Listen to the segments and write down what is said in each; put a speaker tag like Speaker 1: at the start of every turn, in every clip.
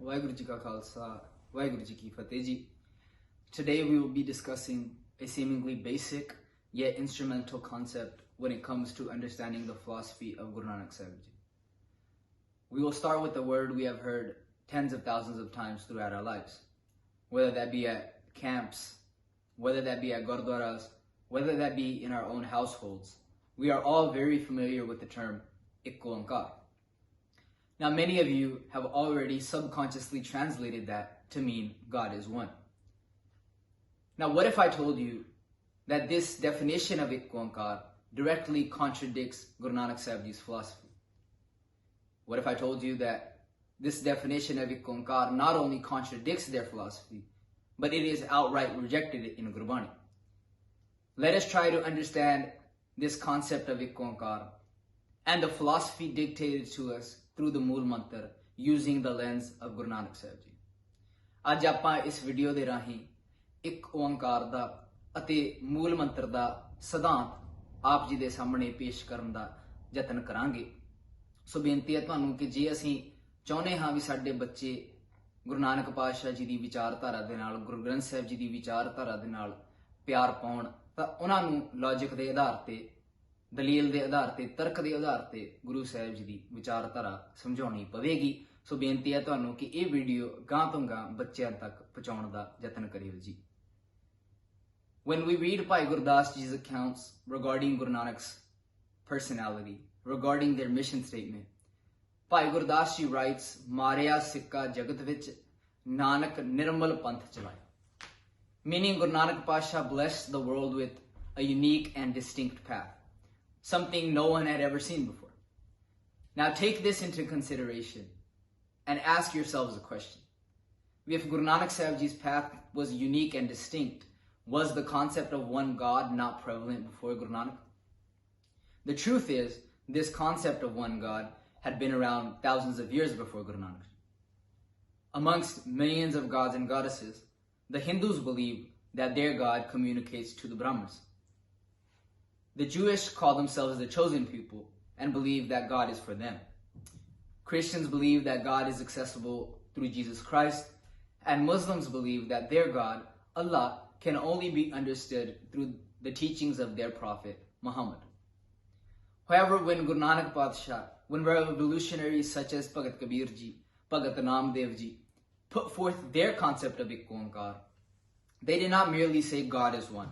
Speaker 1: Waheguru Ji Ka Khalsa, Waheguru Ji Ki Fateh Ji. Today we will be discussing a seemingly basic yet instrumental concept when it comes to understanding the philosophy of Guru Nanak Sahib Ji. We will start with a word we have heard tens of thousands of times throughout our lives, whether that be at camps, whether that be at gurdwaras, whether that be in our own households. We are all very familiar with the term Onkar. Now, many of you have already subconsciously translated that to mean God is one. Now, what if I told you that this definition of Onkar directly contradicts Guru Nanak Sahib Ji's philosophy? What if I told you that this definition of Onkar not only contradicts their philosophy, but it is outright rejected in Gurbani? Let us try to understand this concept of Onkar and the philosophy dictated to us through the Mool Mantar using the lens of Guru Nanak Sahib Ji. ਅੱਜ ਆਪਾਂ ਇਸ video ਦੇ ਰਾਹੀਂ ਇੱਕ ਓੰਕਾਰ ਦਾ ਅਤੇ ਮੂਲ ਮੰਤਰ ਦਾ ਸਿਧਾਂਤ ਆਪ ਜੀ ਦੇ ਸਾਹਮਣੇ ਪੇਸ਼ ਕਰਨ ਦਾ ਯਤਨ ਕਰਾਂਗੇ। ਸੋ ਬੇਨਤੀ ਹੈ ਤੁਹਾਨੂੰ ਕਿ ਜੇ ਅਸੀਂ ਚਾਹੁੰਦੇ ਹਾਂ ਵੀ ਸਾਡੇ ਬੱਚੇ ਗੁਰੂ ਨਾਨਕ ਪਾਤਸ਼ਾਹ ਜੀ ਦੀ ਵਿਚਾਰਧਾਰਾ ਦੇ ਨਾਲ, ਗੁਰੂ ਗ੍ਰੰਥ ਸਾਹਿਬ ਜੀ ਦੀ ਵਿਚਾਰਧਾਰਾ ਦੇ ਨਾਲ ਪਿਆਰ ਪਾਉਣ, ਤਾਂ ਉਹਨਾਂ ਨੂੰ ਲੌਜਿਕ ਦੇ ਆਧਾਰ ਤੇ, ਦਲੀਲ ਦੇ ਆਧਾਰ ਤੇ, ਤਰਕ ਦੇ ਆਧਾਰ ਤੇ ਗੁਰੂ ਸਾਹਿਬ ਜੀ ਦੀ ਵਿਚਾਰਧਾਰਾ ਸਮਝਾਉਣੀ ਪਵੇਗੀ। ਸੋ ਬੇਨਤੀ ਹੈ ਤੁਹਾਨੂੰ ਕਿ ਇਹ ਵੀਡੀਓ ਗਾਂ ਤੋਂ ਗਾਂ ਬੱਚਿਆਂ ਤੱਕ ਪਹੁੰਚਾਉਣ ਦਾ ਯਤਨ ਕਰਿਓ ਜੀ। When we read Bhai Gurdas Ji's accounts regarding Guru Nanak's personality, regarding their mission statement, Bhai Gurdas Ji writes, "Marya Sikka Jagat Vich Nanak Nirmal Panth Chalaya," meaning Guru Nanak Pasha blessed the world with a unique and distinct path, something no one had ever seen before. Now take this into consideration and ask yourselves a question. If Guru Nanak Sahib Ji's path was unique and distinct, was the concept of one God not prevalent before Guru Nanak? The truth is, this concept of one God had been around thousands of years before Guru Nanak. Amongst millions of gods and goddesses, the Hindus believe that their God communicates to the Brahmins. The Jewish call themselves the chosen people and believe that God is for them. Christians believe that God is accessible through Jesus Christ, and Muslims believe that their God, Allah, can only be understood through the teachings of their prophet, Muhammad. However, when Guru Nanak Padshah, when revolutionaries such as Bhagat Kabir Ji, Bhagat Namdev Ji, put forth their concept of Onkar, they did not merely say God is one.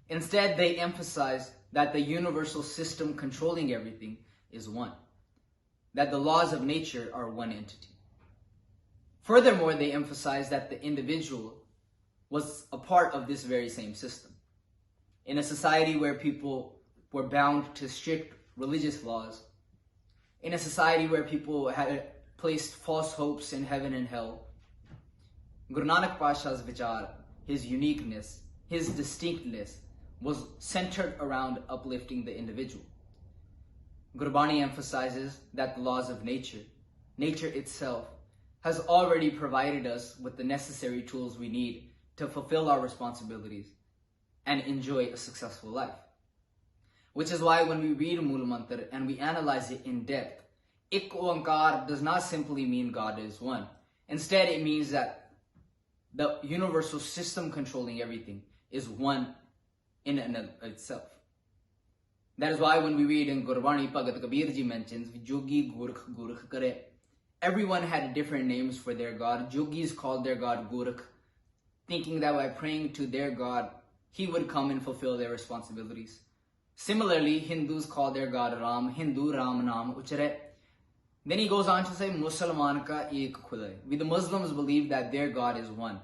Speaker 1: Instead, they emphasized that the universal system controlling everything is one, that the laws of nature are one entity. Furthermore, they emphasized that the individual was a part of this very same system. In a society where people were bound to strict religious laws, in a society where people had placed false hopes in heaven and hell, Guru Nanak Pasha's vichar, his uniqueness, his distinctness, was centered around uplifting the individual. Gurbani emphasizes that the laws of nature itself, has already provided us with the necessary tools we need to fulfill our responsibilities and enjoy a successful life. Which is why when we read Mool Mantar and we analyze it in depth, Ik Onkar does not simply mean God is one. Instead, it means that the universal system controlling everything is one in and of itself. That is why when we read in Gurbani, Bhagat Kabir Ji mentions, Jogi Gurkh Gurkh Kare. Everyone had different names for their God. Jogis called their God Gurkh, thinking that by praying to their God, he would come and fulfill their responsibilities. Similarly, Hindus call their God Ram, Hindu Ram Naam Uchare. Then he goes on to say, Mussalman ka ek Khuda. We the Muslims believe that their God is one.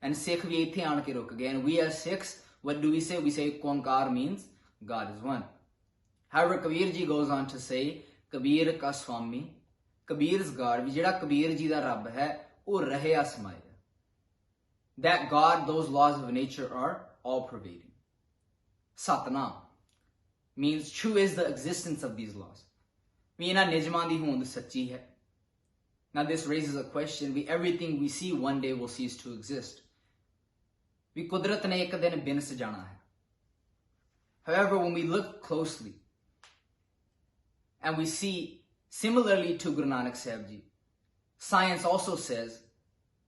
Speaker 1: And Sikh we ithe aan ke ruk gaye. And we as Sikhs, what do we say? We say Onkar means God is one. However, Kabir Ji goes on to say, Kabir ka Swami, Kabir's God, jehda Kabir Ji da Rabb hai, oh rahe asmaya. That God, those laws of nature are all-pervading. Satnam means true is the existence of these laws. Now this raises a question. Everything we see one day will cease to exist. However, when we look closely and we see, similarly to Guru Nanak Sahib Ji, Science also says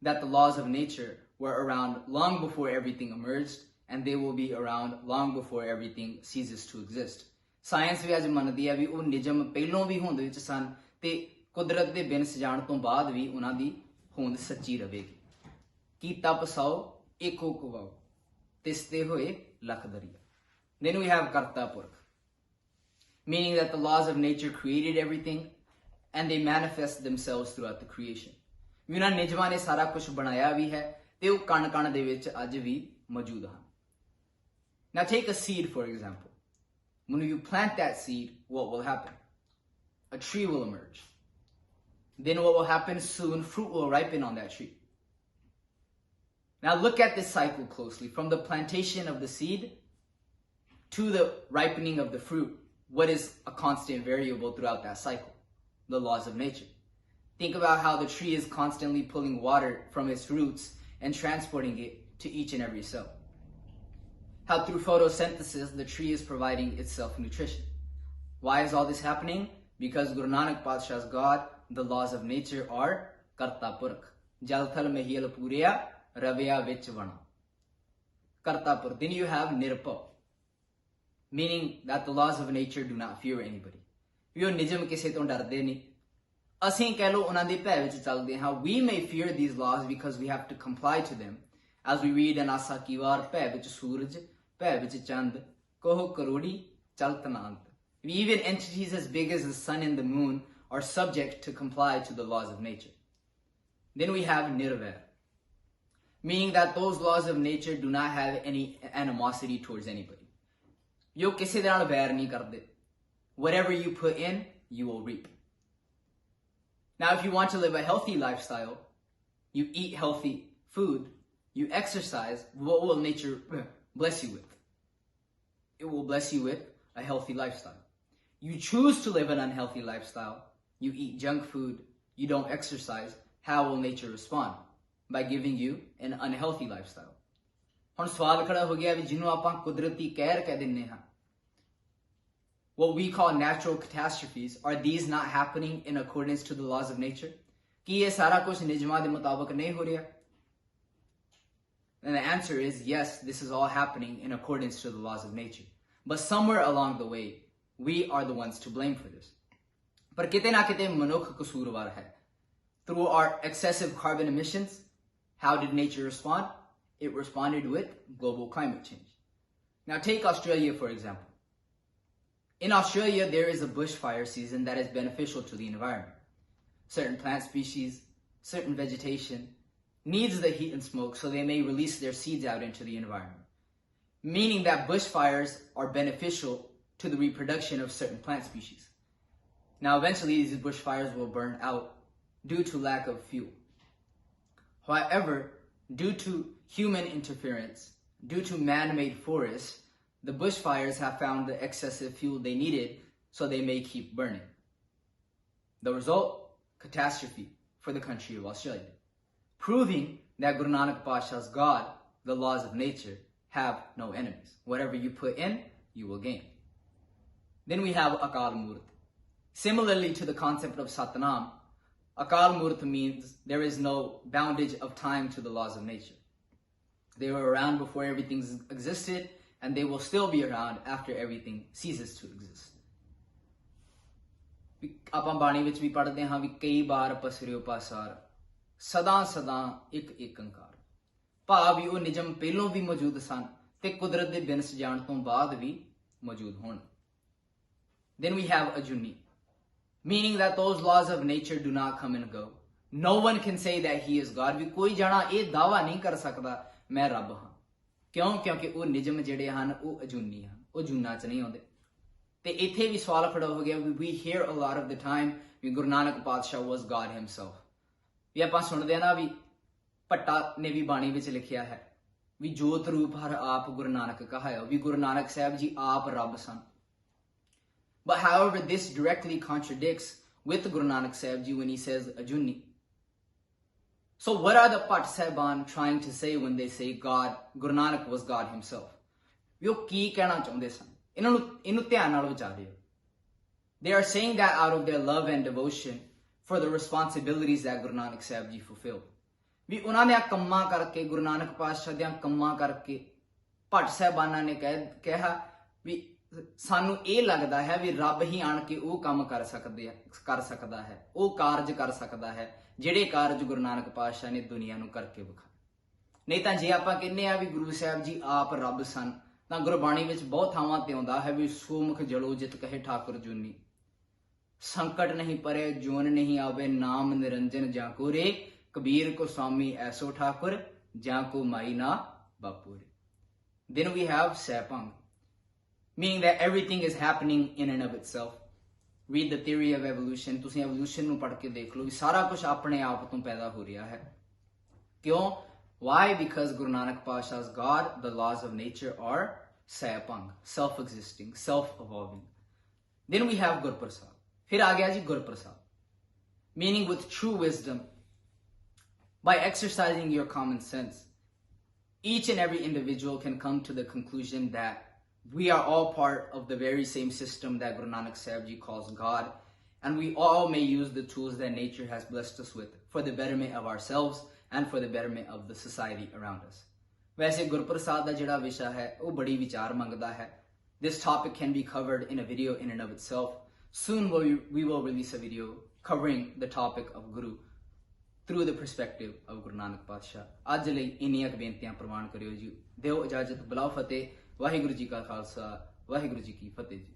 Speaker 1: that the laws of nature were around long before everything emerged, and they will be around long before everything ceases to exist. Science ਵੀ ਅੱਜ ਮੰਨਦੀ ਹੈ ਵੀ ਉਹ ਨਿਯਮ ਪਹਿਲੋਂ ਵੀ ਹੋਂਦ ਵਿੱਚ ਸਨ ਤੇ ਕੁਦਰਤ ਦੇ ਬਿਨ ਸਜਾਣ ਤੋਂ ਬਾਅਦ ਵੀ ਉਹਨਾਂ ਦੀ ਹੋਂਦ ਸੱਚੀ ਰਹੇਗੀ। ਕੀਤਾ ਪਸਾਓ ਏਕੋ ਕੁਵਾਓ ਤਿਸਤੇ ਹੋਏ ਲੱਖ ਦਰਿਆ। Then we have Karta Purkh, meaning that the laws of nature created everything and they manifest themselves throughout the creation. ਵੀ ਉਹਨਾਂ ਨਿਯਮਾਂ ਨੇ ਸਾਰਾ ਕੁਝ ਬਣਾਇਆ ਵੀ ਹੈ ਤੇ ਉਹ ਕਣ ਕਣ ਦੇ ਵਿੱਚ ਅੱਜ ਵੀ ਮੌਜੂਦ ਹਨ। Now take a seed for example. When you plant that seed, what will happen? A tree will emerge. Then what will happen? Soon fruit will ripen on that tree. Now look at this cycle closely. From the plantation of the seed to the ripening of the fruit, what is a constant variable throughout that cycle? The laws of nature. Think about how the tree is constantly pulling water from its roots and transporting it to each and every cell. How through photosynthesis, the tree is providing itself nutrition. Why is all this happening? Because Guru Nanak Padshah's God, the laws of nature are Karta Purkh. Jal thal mehil puriya ravya vich vana. Karta Purkh. Then you have Nirpa, meaning that the laws of nature do not fear anybody. We ਉਹ ਨਿਯਮ ਕਿਸੇ ਤੋਂ ਡਰਦੇ ਨਹੀਂ। ਅਸੀਂ ਕਹਿ ਲਓ ਉਹਨਾਂ ਦੇ ਭੈ ਵਿੱਚ ਚੱਲਦੇ ਹਾਂ। We may fear these laws because we have to comply to them. As we read in ਆਸਾ ਕੀ ਵਾਰ ਭੈ ਵਿੱਚ ਸੂਰਜ ਭੈ ਵਿੱਚ ਚੰਦ ਕਹੋ ਕਰੋੜੀ ਚਲ ਤਨਾਂਤ। Even entities as big as the sun and the moon are subject to comply to the laws of nature. Then we have Nirvair, meaning that those laws of nature do not have any animosity towards anybody. ਜੋ ਕਿਸੇ ਦੇ ਨਾਲ ਵੈਰ ਨਹੀਂ ਕਰਦੇ। Whatever you put in, you will reap. Now, if you want to live a healthy lifestyle, you eat healthy food, you exercise, what will nature bless you with? It will bless you with a healthy lifestyle. You choose to live an unhealthy lifestyle, you eat junk food, you don't exercise, how will nature respond? By giving you an unhealthy lifestyle. ਹੁਣ ਸਵਾਲ ਖੜਾ ਹੋ ਗਿਆ ਵੀ ਜਿਹਨੂੰ ਆਪਾਂ ਕੁਦਰਤੀ ਕਹਿਰ ਕਹਿ ਦਿੰਨੇ ਹਾਂ, what we call natural catastrophes, are these not happening in accordance to the laws of nature? ਕੀ ਇਹ ਸਾਰਾ ਕੁਝ ਨਿਯਮਾਂ ਦੇ ਮੁਤਾਬਕ ਨਹੀਂ ਹੋ ਰਿਹਾ? And the answer is yes, this is all happening in accordance to the laws of nature. But somewhere along the way, we are the ones to blame for this. ਪਰ ਕਿਤੇ ਨਾ ਕਿਤੇ ਮਨੁੱਖ ਕਸੂਰਵਾਰ ਹੈ। Through our excessive carbon emissions, how did nature respond? It responded with global climate change. Now take Australia for example. In Australia, there is a bushfire season that is beneficial to the environment. Certain plant species, certain vegetation needs the heat and smoke so they may release their seeds out into the environment. Meaning that bushfires are beneficial to the reproduction of certain plant species. Now eventually these bushfires will burn out due to lack of fuel. However, due to human interference, due to man-made forests, the bushfires have found the excessive fuel they needed, so they may keep burning. The result? Catastrophe for the country of Australia. Proving that Guru Nanak Padshah's God, the laws of nature, have no enemies. Whatever you put in, you will gain. Then we have Akal Murt. Similarly to the concept of Satnam, Akal Murt means there is no boundage of time to the laws of nature. They were around before everything existed, and they will still be around after everything ceases to exist. ਆਪਾਂ ਬਾਣੀ ਵਿੱਚ ਵੀ ਪੜ੍ਹਦੇ ਹਾਂ ਵੀ ਕਈ ਵਾਰ ਪਸਰਿਓ ਪਾਸਾਰ ਸਦਾ ਸਦਾ ਇੱਕ ਏਕੰਕਾਰ। ਭਾਵ ਵੀ ਉਹ ਨਿਯਮ ਪਹਿਲੋਂ ਵੀ ਮੌਜੂਦ ਸਨ ਤੇ ਕੁਦਰਤ ਦੇ ਬਿਨ ਸਜਾਣ ਤੋਂ ਬਾਅਦ ਵੀ ਮੌਜੂਦ ਹੋਣ। Then we have Ajuni, meaning that those laws of nature do not come and go. No one can say that he is God. ਵੀ ਕੋਈ ਜਾਣਾ ਇਹ ਦਾਵਾ ਨਹੀਂ ਕਰ ਸਕਦਾ ਮੈਂ ਰੱਬ ਹਾਂ। ਕਿਉਂ? ਕਿਉਂਕਿ ਉਹ ਨਿਯਮ ਜਿਹੜੇ ਹਨ ਉਹ ਅਜੂਨੀ ਹਨ, ਉਹ ਜੂਨਾਂ 'ਚ ਨਹੀਂ ਆਉਂਦੇ। ਤੇ ਇੱਥੇ ਵੀ ਸਵਾਲ ਖੜਾ ਹੋ ਗਿਆ ਵੀ we hear a lot of the time ਵੀ ਗੁਰੂ ਨਾਨਕ ਪਾਤਸ਼ਾਹ was God himself. ਵੀ ਆਪਾਂ ਸੁਣਦੇ ਆ ਨਾ ਵੀ ਭੱਟਾ ਨੇ ਵੀ ਬਾਣੀ ਵਿੱਚ ਲਿਖਿਆ ਹੈ ਵੀ ਜੋਤ ਰੂਪ ਹਰ ਆਪ ਗੁਰੂ ਨਾਨਕ ਕਹਾਇਓ, ਵੀ ਗੁਰੂ ਨਾਨਕ ਸਾਹਿਬ ਜੀ ਆਪ ਰੱਬ ਸਨ। But however, this directly contradicts with Guru Nanak Sahib Ji when he says Ajuni. So what are the Pat Sahiban trying to say when they say God, Guru Nanak was God himself? वो की कहना चाहते सन? इन्हों ध्यान नाल विचारियो. They are saying that out of their love and devotion for the responsibilities that Guru Nanak Sahib Ji fulfilled. ਵੀ ਉਹਨਾਂ ਨੇ ਕੰਮਾਂ ਕਰਕੇ, ਗੁਰੂ ਨਾਨਕ ਪਾਤਸ਼ਾਹ ਦੀਆਂ ਕੰਮਾਂ ਕਰਕੇ ਭੱਟ ਸਾਹਿਬਾਨਾਂ ਨੇ ਕਿਹਾ ਵੀ ਸਾਨੂੰ ਇਹ ਲੱਗਦਾ ਹੈ ਵੀ ਰੱਬ ਹੀ ਆਣ ਕੇ ਉਹ ਕੰਮ ਕਰ ਸਕਦਾ ਹੈ, ਉਹ ਕਾਰਜ ਕਰ ਸਕਦਾ ਹੈ ਜਿਹੜੇ ਕਾਰਜ ਗੁਰੂ ਨਾਨਕ ਪਾਤਸ਼ਾਹ ਨੇ ਦੁਨੀਆ ਨੂੰ ਕਰਕੇ ਵਿਖਾਏ। ਨਹੀਂ ਤਾਂ ਜੇ ਆਪਾਂ ਕਹਿੰਦੇ ਆ ਵੀ ਗੁਰੂ ਸਾਹਿਬ ਜੀ ਆਪ ਰੱਬ ਸਨ, ਤਾਂ ਗੁਰਬਾਣੀ ਵਿੱਚ ਬਹੁਤ ਥਾਵਾਂ ਤੇ ਆਉਂਦਾ ਹੈ ਵੀ ਸੂਮੁਖ ਜਲੋ ਜਿਤ ਕਹੇ ਠਾਕੁਰ ਜੂਨੀ, ਸੰਕਟ ਨਹੀਂ ਪਰੇ ਜੂਨ ਨਹੀਂ ਆਵੇ, ਨਾਮ ਨਿਰੰਜਨ ਜਾਂ ਕੋ ਰੇ, ਕਬੀਰ ਕੋ स्वामी ऐसो ठाकुर ਜਾਂ ਕੋ ਮਾਈ ਨਾ ਬਾਪੂ ਰੇ। Then we have Saipang, meaning that everything is happening in and of itself. Read the theory of evolution. ਤੁਸੀਂ evolution ਨੂੰ ਪੜ੍ਹ ਕੇ ਦੇਖ ਲਓ ਵੀ ਸਾਰਾ ਕੁਝ ਆਪਣੇ ਆਪ ਤੋਂ ਪੈਦਾ ਹੋ ਰਿਹਾ ਹੈ। ਕਿਉਂ? Why? Because Guru Nanak Pasha's God, the laws of nature are Saipang, self-existing, self-evolving. Then we have Gurprasad. ਫਿਰ ਆ ਗਿਆ ਜੀ Gurprasad, meaning with true wisdom. By exercising your common sense, each and every individual can come to the conclusion that we are all part of the very same system that Guru Nanak Sahib Ji calls God, and we all may use the tools that nature has blessed us with for the betterment of ourselves and for the betterment of the society around us. ਵੈਸੇ ਗੁਰਪ੍ਰਸਾਦ ਦਾ ਜਿਹੜਾ ਵਿਸ਼ਾ ਹੈ ਉਹ ਬੜੀ ਵਿਚਾਰ ਮੰਗਦਾ ਹੈ। This topic can be covered in a video in and of itself. Soon we will release a video covering the topic of Guru through the perspective of Guru Nanak Pasha. ਅੱਜ ਲਈ ਇੰਨੀਆਂ ਕੁ ਬੇਨਤੀਆਂ ਪ੍ਰਵਾਨ ਕਰਿਓ ਜੀ। ਦਿਓ ਇਜਾਜ਼ਤ, ਬਲਾਓ ਫਤਿਹ। ਵਾਹਿਗੁਰੂ ਜੀ ਕਾ ਖਾਲਸਾ, ਵਾਹਿਗੁਰੂ ਜੀ ਕੀ ਫਤਿਹ ਜੀ।